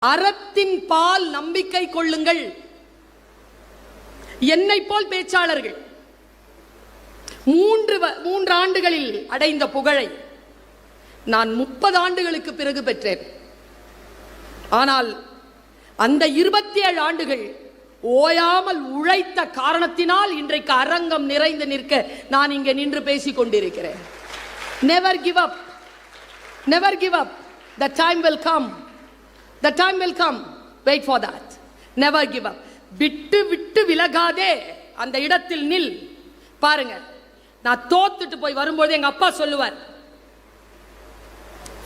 அறத்தின் பால் நம்பிக்கை கொள்ளுங்கள். என்னை போல் பேச்சாளர்கள் 3 ஆண்டுகளில் அடைந்த புகழை நான் 30 ஆண்டுகளுக்கு பிறகு பெற்றேன். ஆனால் அந்த 27 ஆண்டுகள் ஓயாமல் உழைத்த காரணத்தினால் இன்றைக்கு அரங்கம் நிறைந்து நிற்க நான் இங்கே நின்று பேசிக் கொண்டிருக்கிறேன். Never give up. Never give up. The time will come. The time will come. Wait for that. Never give up. விட்டு விட்டு விலகாதே, அந்த இடத்தில் நில். பாருங்க, நான் தோத்துட்டு போய் வரும்போது எங்க அப்பா சொல்லுவார்,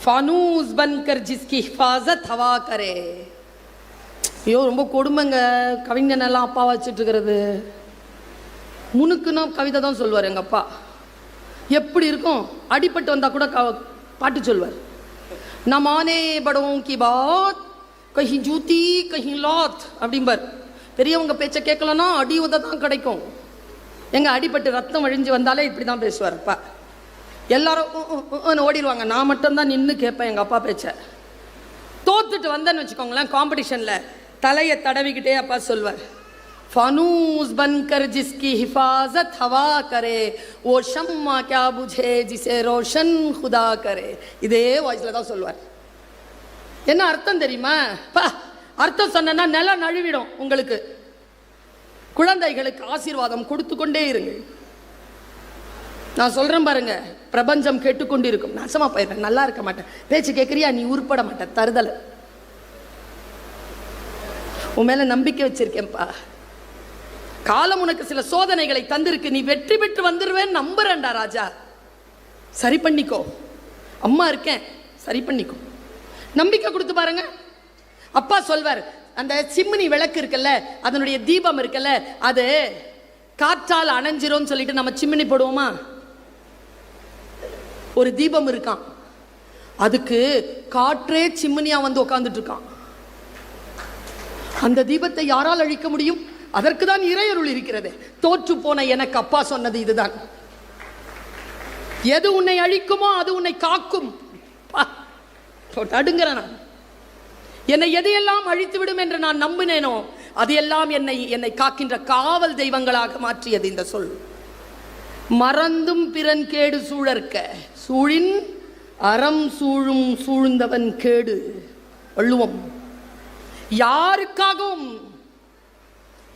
फानूस बनकर जिसकी हिफाजत हवा करे. ஐயோ ரொம்ப கொடுமைங்க, கவிஞன் எல்லாம் அப்பா வச்சுட்டு இருக்கிறது. முனுக்குன்னா கவிதை தான் சொல்லுவார் எங்க அப்பா. எப்படி இருக்கும், அடிபட்டு வந்தா கூட பாட்டு சொல்வார். நமானே படோं की बात कहीं जूती कहीं लौत அப்படிம்பார். பெரியவங்க பேச்சை கேட்கலன்னா அடி உத தான் கிடைக்கும். எங்க அடிபட்டு ரத்தம் வழிஞ்சு வந்தாலே இப்படி தான் பேசுவார் அப்பா. எல்லாரும் ஓடிடுவாங்க, நான் மட்டும்தான் நின்று கேட்பேன் எங்கள் அப்பா பேச்ச. தோத்துட்டு வந்தேன்னு வச்சுக்கோங்களேன், காம்படிஷனில் தலையை தடவிக்கிட்டே அப்பா சொல்வார், फानूस बनकर जिसकी हिफाजत हवा करे वो शम्मा क्या बुझे जिसे रोशन खुदा करे. இதே வாய்ஸ்ல தான் சொல்வார். என்ன அர்த்தம் தெரியுமா? அர்த்தம் சொன்னா நிலம் நழுவிடும். உங்களுக்கு குழந்தைகளுக்கு ஆசீர்வாதம் கொடுத்து கொண்டே இருங்கள். நான் சொல்றேன் பாருங்க, பிரபஞ்சம் கேட்டுக்கொண்டிருக்கும். நாசமா போயிடுறேன், நல்லா இருக்க மாட்டேன், பேச்சு கேட்கறியா, நீ உருப்பட மாட்டேன், தருதல. உன் மேல நம்பிக்கை வச்சிருக்கேன்ப்பா. காலம் உனக்கு சில சோதனைகளை தந்திருக்கு, நீ வெற்றி பெற்று வந்துருவேன்னு நம்புறேன்டா ராஜா. சரி பண்ணிக்கோ, அம்மா இருக்கேன், சரி பண்ணிக்கோ. நம்பிக்கை கொடுத்து பாருங்க. அப்பா சொல்வார், அந்த சிம்னி விளக்கு இருக்குல்ல, அதனுடைய தீபம் இருக்குல்ல, அது காற்றால் அணைஞ்சிரும் சொல்லிட்டு நம்ம சிம்னி போடுவோமா? ஒரு தீபம் இருக்கான், அதுக்கு காற்றே சிம்னியா வந்து உட்கார்ந்துட்டு இருக்கான். அந்த தீபத்தை யாரால் அழிக்க முடியும்? அதற்கு தான் இறையருள் இருக்கிறது. தோற்று போன எனக்கு அப்பா சொன்னது இதுதான், எது உன்னை அழிக்குமோ அது உன்னை காக்கும். அடுங்கிறேன் நான். என்னை எதையெல்லாம் அழித்து விடும் என்று நான் நம்பினேனோ அது எல்லாம் என்னை காக்கின்ற காவல் தெய்வங்களாக மாற்றியது இந்த சொல். மறந்தும் பிறன் கேடு சூழற்க சூழின் அறம் சூழும் சூழ்ந்தவன் கேடு. வள்ளுவம். யாருக்காகவும்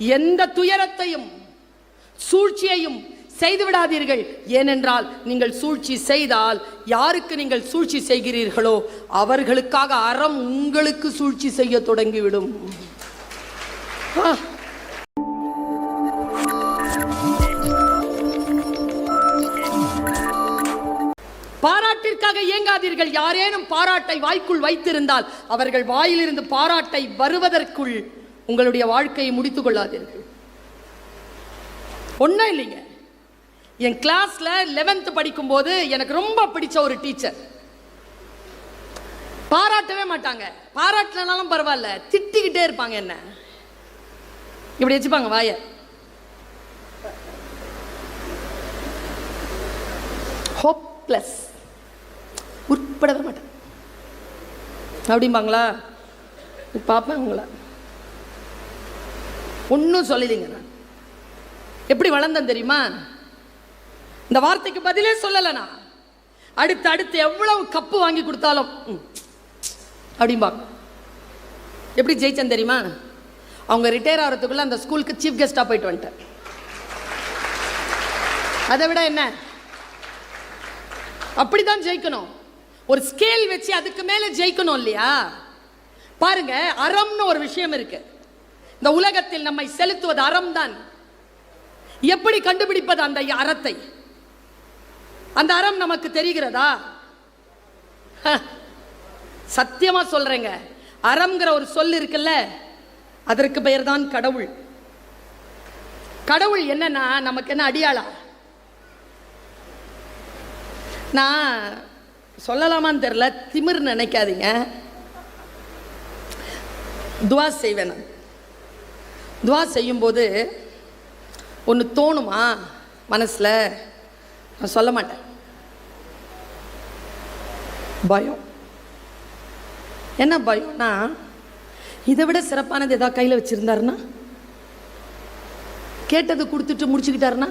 எந்த துயரத்தையும் சூழ்ச்சியையும் செய்து விடாதீர்கள். ஏனென்றால் நீங்கள் சூழ்ச்சி செய்தால், யாருக்கு நீங்கள் சூழ்ச்சி செய்கிறீர்களோ அவர்களுக்காக அறம் உங்களுக்கு சூழ்ச்சி செய்ய தொடங்கிவிடும். பாராட்டிற்காக ஏங்காதீர்கள். யாரேனும் பாராட்டை வாய்க்குள் வைத்திருந்தால் அவர்கள் வாயிலிருந்து பாராட்டை வருவதற்குள் உங்களுடைய வாழ்க்கையை முடித்துக் கொள்ளாதீர்கள். ஒன்றும் இல்லைங்க, என் கிளாஸ்ல 11th படிக்கும் போது எனக்கு ரொம்ப பிடிச்ச ஒரு டீச்சர். பாராட்டவே மாட்டாங்க, பாராட்டலனாலும் பரவாயில்ல, திட்டிக்கிட்டே இருப்பாங்க. என்ன இப்படி வச்சுப்பாங்க வாய. ஹோப்லெஸ், உட்படவே மாட்டேன் அப்படிம்பாங்களா? பார்ப்பேன் உங்களை, ஒன்றும் சொல்லலைங்க. நான் எப்படி வளர்ந்தேன் தெரியுமா? இந்த வார்த்தைக்கு பதிலே சொல்லலை நான். அடுத்து எவ்வளவு கப்பு வாங்கி கொடுத்தாலும் அப்படிம்பாங்க. எப்படி ஜெயிச்சேன் தெரியுமா? அவங்க ரிட்டையர் ஆகிறதுக்குள்ள அந்த ஸ்கூலுக்கு சீஃப் கெஸ்டா போயிட்டு வந்துட்டேன். அதை விட என்ன, அப்படிதான் ஜெயிக்கணும். ஒரு ஸ்கேல் வச்சு அதுக்கு மேல ஜெயிக்கணும் இல்லையா? பாருங்க, அறம்னு ஒரு விஷயம் இருக்கு. இந்த உலகத்தில் நம்மை செலுத்துவது அறம் தான். எப்படி கண்டுபிடிப்பது அந்த அறத்தை? அந்த அறம் நமக்கு தெரிகிறதா? சத்தியமா சொல்றேங்க, அறம்ங்கிற ஒரு சொல் இருக்குல்ல, அதற்கு பெயர் தான் கடவுள். கடவுள் என்னன்னா நமக்கு என்ன அடியாளா? நான் சொல்லலாமான்னு தெரியல, திமிர் நினைக்காதீங்க. துவா செய்வேன். நான் துவா செய்யும்போது ஒன்று தோணுமா மனசில், நான் சொல்ல மாட்டேன். பயம். என்ன பயம்னா, இதை விட சிறப்பானது ஏதாவது கையில் வச்சிருந்தாருன்னா, கேட்டது கொடுத்துட்டு முடிச்சுக்கிட்டாருன்னா,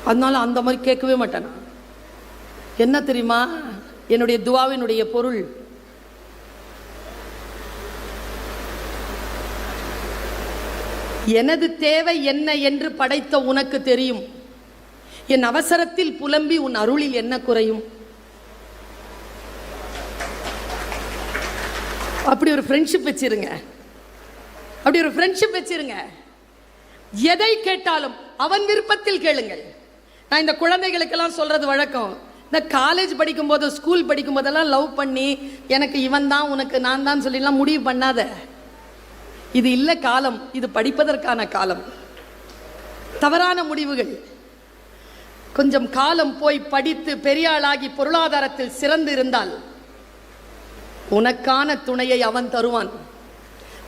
அதனால அந்த மாதிரி கேட்கவே மாட்டேன். என்ன தெரியுமா என்னுடைய துவாவினுடைய பொருள்? எனது தேவை என்ன என்று படைத்த உனக்கு தெரியும். என் அவசரத்தில் புலம்பி உன் அருளில் என்ன குறையும்? அப்படி ஒரு ஃப்ரெண்ட்ஷிப் வச்சிருங்க. அப்படி ஒரு ஃப்ரெண்ட்ஷிப் வச்சிருங்க. எதை கேட்டாலும் அவன் விருப்பத்தில் கேளுங்கள். நான் இந்த குழந்தைகளுக்கெல்லாம் சொல்றது வழக்கம். இந்த காலேஜ் படிக்கும்போது, ஸ்கூல் படிக்கும் போதெல்லாம் லவ் பண்ணி எனக்கு இவன் தான் உனக்கு நான் தான் சொல்லிலாம் முடிவு பண்ணாத. இது இல்லை காலம், இது படிப்பதற்கான காலம். தவறான முடிவுகள். கொஞ்சம் காலம் போய் படித்து பெரிய ஆளாகி பொருளாதாரத்தில் சிறந்து இருந்தால் உனக்கான துணையை அவன் தருவான்.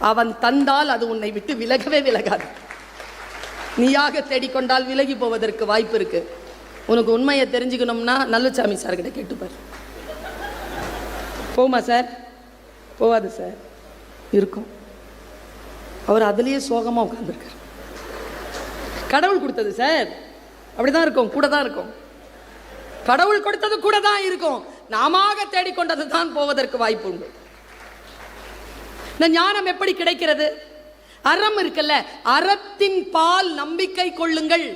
அவன் தந்தால் அது உன்னை விட்டு விலகவே விலகாது. நீயாக தேடிக்கொண்டால் விலகி போவதற்கு வாய்ப்பு இருக்கு. உனக்கு உண்மையை தெரிஞ்சுக்கணும்னா நல்லசாமி சார் கிட்ட கேட்டுப்பார். போமா சார்? போவாது சார். இருக்கும். அவர் அதுலேயே சோகமாக உட்காந்துருக்கார். கடவுள் கொடுத்தது சார், அப்படிதான் இருக்கும், கூட தான் இருக்கும். கடவுள் கொடுத்தது கூட தான் இருக்கும். நாம தேடிக்கொண்டது தான் போவதற்கு வாய்ப்பு உண்டு. இந்த ஞானம் எப்படி கிடைக்கிறது? அறம் இருக்குல்ல, அறத்தின் பால் நம்பிக்கை கொள்ளுங்கள்.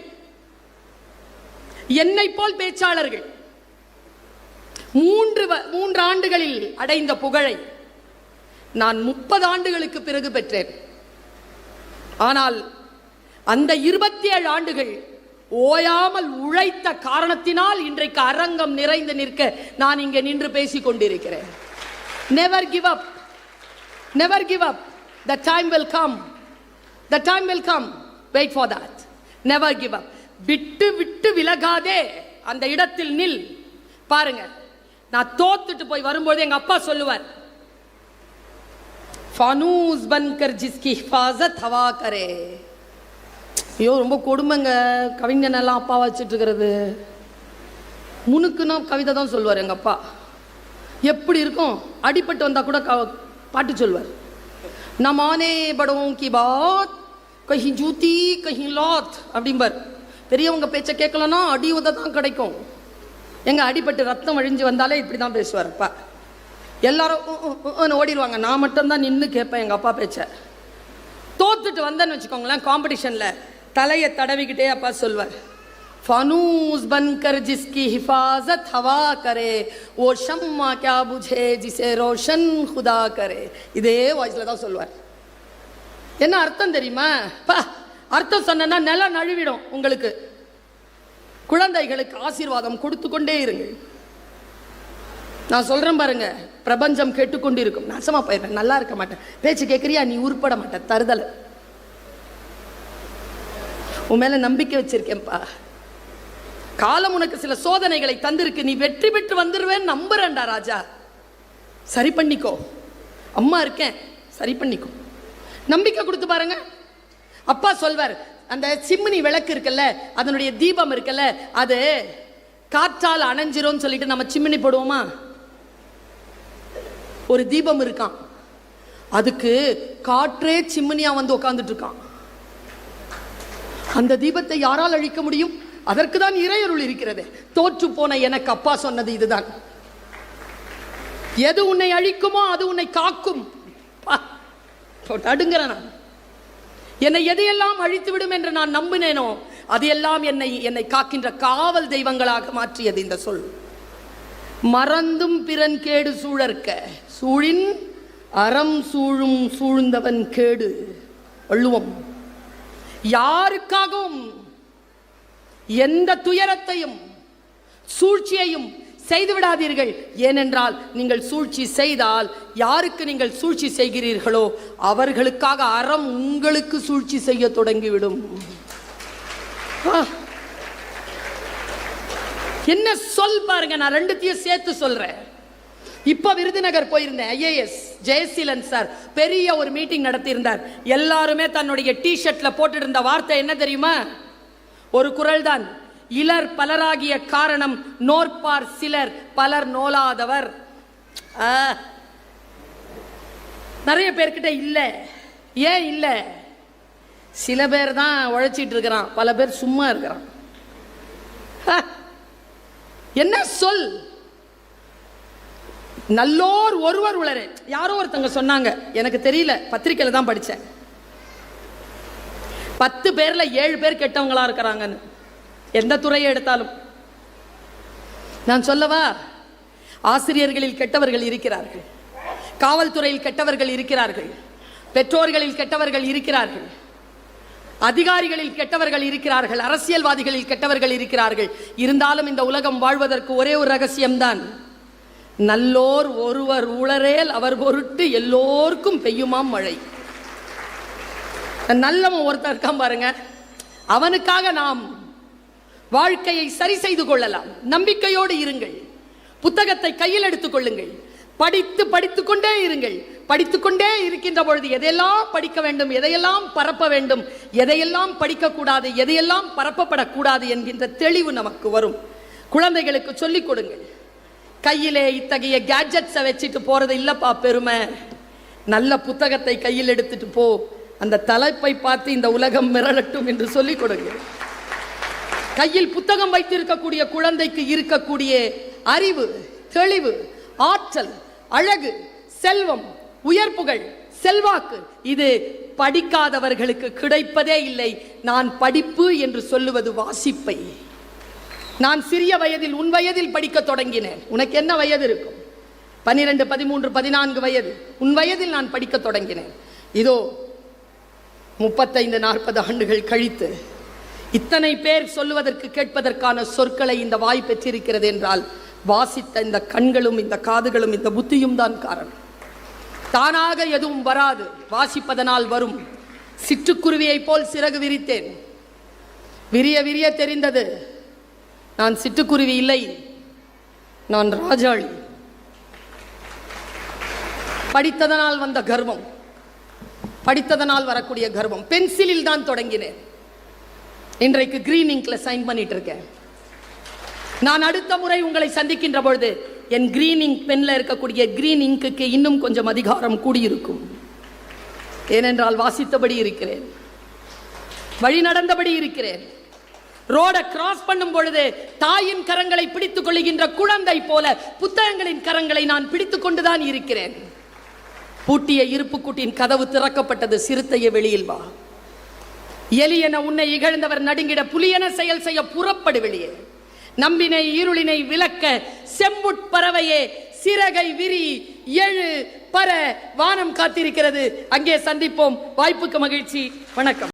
என்னை போல் பேச்சாளர்கள் 3 ஆண்டுகளில் அடைந்த புகழை நான் 30 ஆண்டுகளுக்கு பிறகு பெற்றேன். ஆனால் அந்த 27 ஆண்டுகள் ஓயாமல் உழைத்த காரணத்தினால் இன்றைக்கு அரங்கம் நிறைந்து நிற்க நான் இங்கே நின்று பேசிக் கொண்டிருக்கிறேன். Never give up. Never give up. The time will come. The time will come. Wait for that. Never give up. விட்டு விட்டு விலகாதே, அந்த இடத்தில் நில். பாருங்க, நான் தோத்துட்டு போய் வரும்போது எங்க அப்பா சொல்லுவார், फानूस बनकर जिसकी हिफाजत हवा करे. ஐயோ ரொம்ப கொடுமைங்க. கவிஞனெல்லாம் அப்பா வச்சுட்டு இருக்கிறது. முனுக்குன்னா கவிதை தான் சொல்லுவார் எங்கள் அப்பா. எப்படி இருக்கும்? அடிப்பட்டு வந்தால் கூட பாட்டு சொல்வார். நமானே படோं की बात कहीं जूती कहीं लौत அப்படிம்பார். பெரியவங்க பேச்சை கேட்கலன்னா அடி உத தான் கிடைக்கும். எங்கள் அடிப்பட்டு ரத்தம் வழிஞ்சு வந்தாலே இப்படி தான் பேசுவார் அப்பா. எல்லாரும் ஓடிடுவாங்க. நான் மட்டும்தான் நின்று கேட்பேன் எங்கள் அப்பா பேச்சை. தோத்துட்டு வந்தேன்னு வச்சுக்கோங்களேன், காம்படிஷனில் தலையை தடவிக்கிட்டே அப்பா சொல்வார், फानूस बनकर जिसकी हिफाजत हवा करे वो शम्मा क्या बुझे जिसे रोशन खुदा करे. இதே வாய்ஸ்ல தான் சொல்வார். என்ன அர்த்தம் தெரியுமா? அர்த்தம் சொன்னா நிலம் நழுவிடும். உங்களுக்கு குழந்தைகளுக்கு ஆசீர்வாதம் கொடுத்து கொண்டே இருங்கள். நான் சொல்றேன் பாருங்க, பிரபஞ்சம் கேட்டுக்கொண்டு இருக்கும். நாசமா போயிடுறேன், நல்லா இருக்க மாட்டேன், பேச்சு கேட்கறியா, நீ உருப்பட மாட்டேன், தருதல. உன் மேல நம்பிக்கை வச்சிருக்கேன்ப்பா. காலம் உனக்கு சில சோதனைகளை தந்திருக்கு. நீ வெற்றி பெற்று வந்துருவேன்னு நம்புறேன்டா ராஜா. சரி பண்ணிக்கோ, அம்மா இருக்கேன், சரி பண்ணிக்கோ. நம்பிக்கை கொடுத்து பாருங்க. அப்பா சொல்வார், அந்த சிம்னி விளக்கு இருக்குல்ல, அதனுடைய தீபம் இருக்குல்ல, அது காற்றால் அணைஞ்சிரும் சொல்லிட்டு நம்ம சிம்னி போடுவோமா? ஒரு தீபம் இருக்கான், அதுக்கு காற்றே சிம்னியா வந்து உட்கார்ந்துட்டு இருக்கான். அந்த தீபத்தை யாரால் அழிக்க முடியும்? அதற்கு தான் இறையருள் இருக்கிறது. தோற்று போன எனக்கு அப்பா சொன்னது இதுதான். எது உன்னை அழிக்குமோ அது உன்னை காக்கும். அடுங்கிறேன் நான். என்னை எதையெல்லாம் அழித்து விடும் என்று நான் நம்பினேனோ அதையெல்லாம் என்னை காக்கின்ற காவல் தெய்வங்களாக மாற்றியது இந்த சொல். மறந்தும் பிறன் கேடு சூழற்க சூழின் அறம் சூழும் சூழ்ந்தவன் கேடு. வள்ளுவம். யாருக்காகவும் எந்த துயரத்தையும் சூழ்ச்சியையும் செய்து விடாதீர்கள். ஏனென்றால் நீங்கள் சூழ்ச்சி செய்தால், யாருக்கு நீங்கள் சூழ்ச்சி செய்கிறீர்களோ அவர்களுக்காக அறம் உங்களுக்கு சூழ்ச்சி செய்ய தொடங்கிவிடும். என்ன சொல் பாருங்க, நான் ரெண்டுத்தையும் சேர்த்து சொல்றேன். இப்ப விருதுநகர் போயிருந்தேன். IAS ஜெயசீலன் சார் பெரிய ஒரு மீட்டிங் நடத்தி இருந்தார். எல்லாருமே தன்னுடைய டிஷர்ட்ல போட்டு இருந்த வார்த்தை என்ன தெரியுமா? ஒரு குறள் தான். இலர் பலராகிய காரணம் நோற்பார் சிலர் பலர் நோலாதவர். நிறைய பேர்கிட்ட இல்லை. ஏன் இல்லை? சில பேர் தான் உழைச்சிட்டு இருக்கிறான், பல பேர் சும்மா இருக்கிறான். என்ன சொல்? நல்லோர் ஒருவர் உளரே. யாரோ ஒருத்தங்க சொன்னாங்க, எனக்கு தெரியல, பத்திரிக்கையில தான் படித்தேன். 10 பேர்ல 7 பேர் கெட்டவங்களா இருக்கிறாங்கன்னு. எந்த துறையை எடுத்தாலும். நான் சொல்லவா? ஆசிரியர்களில் கெட்டவர்கள் இருக்கிறார்கள், காவல்துறையில் கெட்டவர்கள் இருக்கிறார்கள், பெற்றோர்களில் கெட்டவர்கள் இருக்கிறார்கள், அதிகாரிகளில் கெட்டவர்கள் இருக்கிறார்கள், அரசியல்வாதிகளில் கெட்டவர்கள் இருக்கிறார்கள். இருந்தாலும் இந்த உலகம் வாழ்வதற்கு ஒரே ஒரு ரகசியம்தான், நல்லோர் ஒருவர் உளரேல் அவர் பொருட்டு எல்லோருக்கும் பெய்யுமாம் மழை. நல்லவன் ஒருத்தர் இருக்கான் பாருங்க, அவனுக்காக நாம் வாழ்க்கையை சரி செய்து கொள்ளலாம். நம்பிக்கையோடு இருங்கள். புத்தகத்தை கையில் எடுத்துக் கொள்ளுங்கள். படித்துக் கொண்டே இருங்கள். படித்துக்கொண்டே இருக்கின்ற பொழுது எதையெல்லாம் படிக்க வேண்டும், எதையெல்லாம் பரப்ப வேண்டும், எதையெல்லாம் படிக்கக்கூடாது, எதையெல்லாம் பரப்பப்படக்கூடாது என்கின்ற தெளிவு நமக்கு வரும். குழந்தைகளுக்கு சொல்லிக் கொடுங்கள். கையிலே இத்தகைய கேட்ஜெட்ஸை வச்சுட்டு போறது இல்லப்பா பெருமை. நல்ல புத்தகத்தை கையில் எடுத்துட்டு போ, அந்த தலைப்பை பார்த்து இந்த உலகம் மிரளட்டும் என்று சொல்லிக் கொடுங்க. கையில் புத்தகம் வைத்திருக்கக்கூடிய குழந்தைக்கு இருக்கக்கூடிய அறிவு, தெளிவு, ஆற்றல், அழகு, செல்வம், உயர்ப்புகள், செல்வாக்கு இது படிக்காதவர்களுக்கு கிடைப்பதே இல்லை. நான் படிப்பு என்று சொல்லுவது வாசிப்பை. நான் சிறிய வயதில், உன் வயதில் படிக்க தொடங்கினேன். உனக்கு என்ன வயது இருக்கும்? 12, 13, 14 வயது. உன் வயதில் நான் படிக்க தொடங்கினேன். இதோ 35, 40 ஆண்டுகள் கழித்து இத்தனை பேர் சொல்லுவதற்கு, கேட்பதற்கான சொற்களை இந்த வாய் பெற்றிருக்கிறது என்றால் வாசித்த இந்த கண்களும், இந்த காதுகளும், இந்த புத்தியும் தான் காரணம். தானாக எதுவும் வராது, வாசிப்பதனால் வரும். சிட்டுக்குருவியை போல் சிறகு விரித்தேன். விரிய விரிய தெரிந்தது நான் சிட்டுக்குருவி இல்லை, நான் ராஜாளி. படித்ததனால் வந்த கர்வம், படித்ததனால் வரக்கூடிய கர்வம். பென்சிலில் தான் தொடங்கினேன். இன்றைக்கு கிரீன் இங்க்ல சைன் பண்ணிட்டு இருக்கேன். நான் அடுத்த முறை உங்களை சந்திக்கின்ற பொழுது என் கிரீன் இங்க் பென்ல இருக்கக்கூடிய கிரீன் இங்க்குக்கு இன்னும் கொஞ்சம் அதிகாரம் கூடியிருக்கும். ஏனென்றால் வாசித்தபடி இருக்கிறேன், வழி நடந்தபடி இருக்கிறேன். ரோடை கிராஸ் பண்ணும் பொழுது தாயின் கரங்களை பிடித்துக் கொள்ளுகின்ற குழந்தை போல புத்தகங்களின் கரங்களை நான் பிடித்துக் கொண்டுதான் இருக்கிறேன். பூட்டிய இருப்பு கூட்டின் கதவு திறக்கப்பட்டது. சிறுத்தையை வெளியில் வா. எலியென உன்னை இகழ்ந்தவர் நடுங்கிட புலியென செயல் செய்ய புறப்படு வெளியே. நம்பினை இருளினை விளக்க செம்புட்பறவையே சிறகை விரி, எழு, பற, வானம் காத்திருக்கிறது. அங்கே சந்திப்போம். வாய்ப்புக்கு மகிழ்ச்சி. வணக்கம்.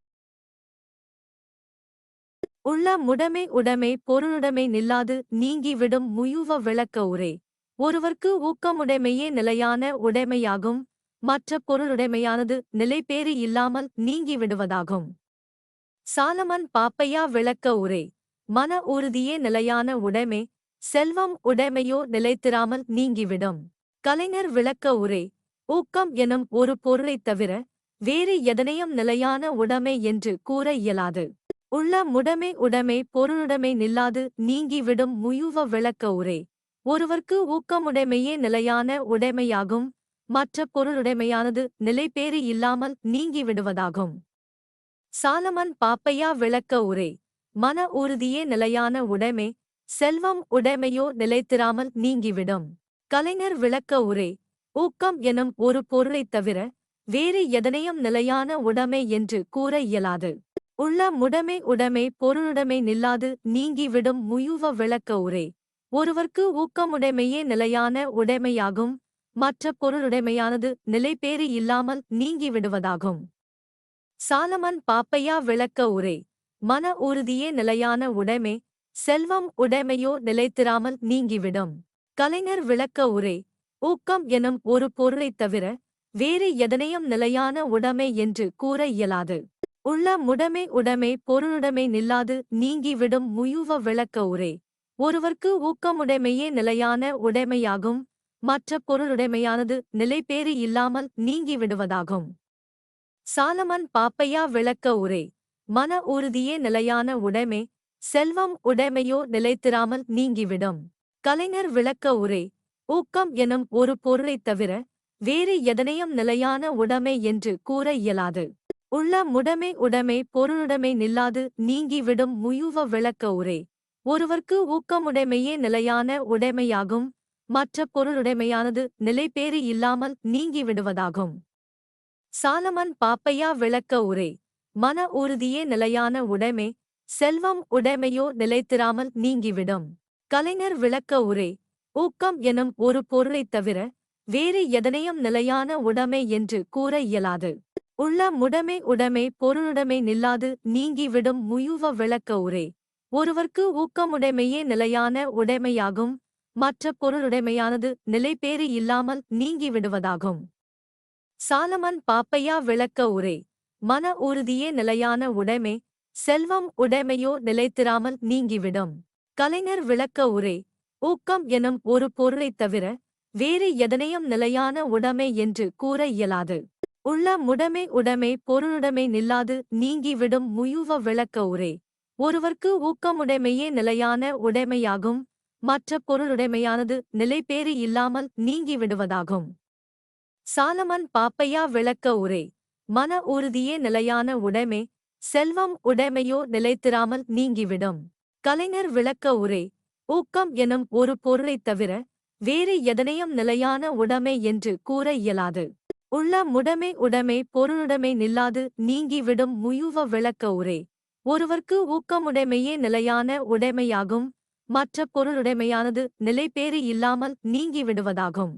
உள்ள முடமை உடைமை பொருளுடைமை நில்லாது நீங்கிவிடும் முயுவ விளக்க உரை. ஒருவர்க்கு ஊக்கமுடைமையே நிலையான உடைமையாகும், மற்ற பொருளுடைமையானது நிலைபேறு இல்லாமல் நீங்கிவிடுவதாகும். சாலமன் பாப்பையா விளக்க உரை. மன உறுதியே நிலையான உடைமை, செல்வம் உடைமையோ நிலைத்திராமல் நீங்கிவிடும். கலைஞர் விளக்க உரை. ஊக்கம் எனும் ஒரு பொருளைத் தவிர வேறு எதனையும் நிலையான உடைமை என்று கூற இயலாது. உள்ள முடமை உடைமை பொருளுடைமை நில்லாது நீங்கிவிடும் முயுவ விளக்க உரை. ஒருவர்க்கு ஊக்கமுடைமையே நிலையான உடைமையாகும், மற்ற பொருளுடைமையானது நிலைபேறு இல்லாமல் நீங்கிவிடுவதாகும். சாலமன் பாப்பையா விளக்க உரை. மன உறுதியே நிலையான உடைமை, செல்வம் உடைமையோ நிலைத்திராமல் நீங்கிவிடும். கலைஞர் விளக்க உரை. ஊக்கம் எனும் ஒரு பொருளைத் தவிர வேறு எதனையும் நிலையான உடைமை என்று கூற இயலாது. உள்ள முடமை உடைமை பொருளுடைமை நில்லாது நீங்கிவிடும் முயுவ விளக்க உரை. ஒருவர்க்கு ஊக்கமுடைமையே நிலையான உடைமையாகும், மற்ற பொருளுடைமையானது நிலைபேறு இல்லாமல் நீங்கிவிடுவதாகும். சாலமன் பாப்பையா விளக்க உரை. மன உறுதியே நிலையான உடைமை, செல்வம் உடைமையோ நிலைத்திராமல் நீங்கிவிடும். கலைஞர் விளக்க உரை. ஊக்கம் எனும் ஒரு பொருளைத் தவிர வேறு எதனையும் நிலையான உடைமை என்று கூற இயலாது. உள்ள முடமை உடைமை பொருளுடைமை நில்லாது நீங்கிவிடும் முயுவ விளக்க உரை. ஒருவர்க்கு ஊக்கமுடைமையே நிலையான உடைமையாகும், மற்ற பொருளுடைமையானது நிலைபேறு இல்லாமல் நீங்கிவிடுவதாகும். சாலமன் பாப்பையா விளக்க உரை. மன உறுதியே நிலையான உடைமை, செல்வம் உடைமையோ நிலைத்திராமல் நீங்கிவிடும். கலைஞர் விளக்க உரை. ஊக்கம் எனும் ஒரு பொருளைத் தவிர வேறு எதனையும் நிலையான உடைமை என்று கூற இயலாது. உள்ள முடைமை உடைமை பொருளுடைமை நில்லாது நீங்கிவிடும் முயுவ விளக்க உரை. ஒருவர்க்கு ஊக்கமுடைமையே நிலையான உடைமையாகும், மற்ற பொருளுடைமையானது நிலைபேறு இல்லாமல் நீங்கிவிடுவதாகும். சாலமன் பாப்பையா விளக்க உரை. மன உறுதியே நிலையான உடைமை, செல்வம் உடைமையோ நிலைத்திராமல் நீங்கிவிடும். கலைஞர் விளக்க உரை. ஊக்கம் எனும் ஒரு பொருளைத் தவிர வேறு எதனையும் நிலையான உடைமை என்று கூற இயலாது. உள்ள முடைமை உடைமை பொருளுடைமை நில்லாது நீங்கிவிடும் முயுவ விளக்க உரை. ஒருவர்க்கு ஊக்கமுடைமையே நிலையான உடைமையாகும், மற்ற பொருளுடைமையானது நிலைபேறு இல்லாமல் நீங்கிவிடுவதாகும். சாலமன் பாப்பையா விளக்க உரை. மன உறுதியே நிலையான உடைமை, செல்வம் உடைமையோ நிலைத்திராமல் நீங்கிவிடும். கலைஞர் விளக்க உரை. ஊக்கம் எனும் ஒரு பொருளைத் தவிர வேறு எதனையும் நிலையான உடைமை என்று கூற இயலாது. உள்ள முடைமை உடைமை பொருளுடைமை நில்லாது நீங்கிவிடும் முயுவ விளக்க உரை. ஒருவர்க்கு ஊக்கமுடைமையே நிலையான உடைமையாகும், மற்ற பொருளுடைமையானது நிலைபேறு இல்லாமல் நீங்கிவிடுவதாகும். சாலமன் பாப்பையா விளக்க உரை. மன உறுதியே நிலையான உடைமை, செல்வம் உடைமையோ நிலைத்திராமல் நீங்கிவிடும். கலைஞர் விளக்க உரை. ஊக்கம் எனும் ஒரு பொருளைத் தவிர வேறு எதனையும் நிலையான உடைமை என்று கூற இயலாது. உள்ள முடைமை உடைமை பொருளுடைமை நில்லாது நீங்கிவிடும் முயுவ விளக்க உரை. ஒருவர்க்கு ஊக்கமுடைமையே நிலையான உடைமையாகும், மற்ற பொருளுடைமையானது நிலைபேறு இல்லாமல் நீங்கிவிடுவதாகும்.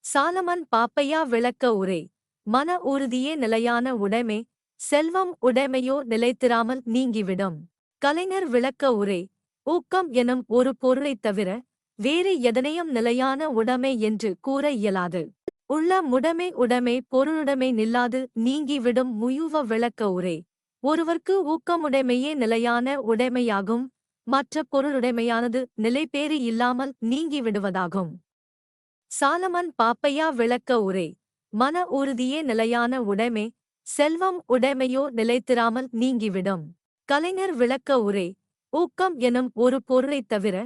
சாலமன் பாப்பையா விளக்க உரை. மன உறுதியே நிலையான உடைமை, செல்வம் உடைமையோ நிலைத்திராமல் நீங்கிவிடும். கலைஞர் விளக்க உரை. ஊக்கம் எனும் ஒரு பொருளைத் தவிர வேறு எதனையும் நிலையான உடைமை என்று கூற இயலாது. உள்ள முடைமை உடைமை பொருளுடைமை நில்லாது நீங்கிவிடும் முயுவ விளக்க உரை. ஒருவர்க்கு ஊக்கமுடைமையே நிலையான உடைமையாகும், மற்ற பொருளுடைமையானது நிலைபேறு இல்லாமல் நீங்கிவிடுவதாகும். சாலமன் பாப்பையா விளக்க உரை. மன உறுதியே நிலையான உடைமை, செல்வம் உடைமையோ நிலைத்திராமல் நீங்கிவிடும். கலைஞர் விளக்க உரை. ஊக்கம் எனும் ஒரு பொருளைத் தவிர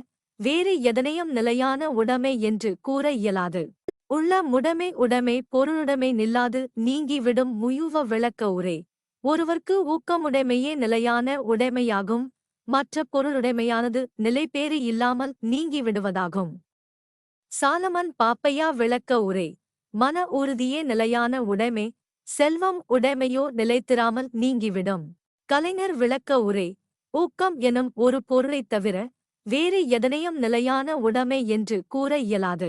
வேறு எதனையும் நிலையான உடைமை என்று கூற இயலாது. உள்ள முடைமை உடைமை பொருளுடைமை நில்லாது நீங்கிவிடும் முயுவ விளக்க உரை. ஒருவர்க்கு ஊக்கமுடைமையே நிலையான உடைமையாகும், மற்ற பொருளுடைமையானது நிலைபேறு இல்லாமல் நீங்கிவிடுவதாகும். சாலமன் பாப்பையா விளக்க உரை. மன உறுதியே நிலையான உடைமை, செல்வம் உடைமையோ நிலைத்திராமல் நீங்கிவிடும். கலைஞர் விளக்க உரை. ஊக்கம் எனும் ஒரு பொருளைத் தவிர வேறு எதனையும் நிலையான உடைமை என்று கூற இயலாது.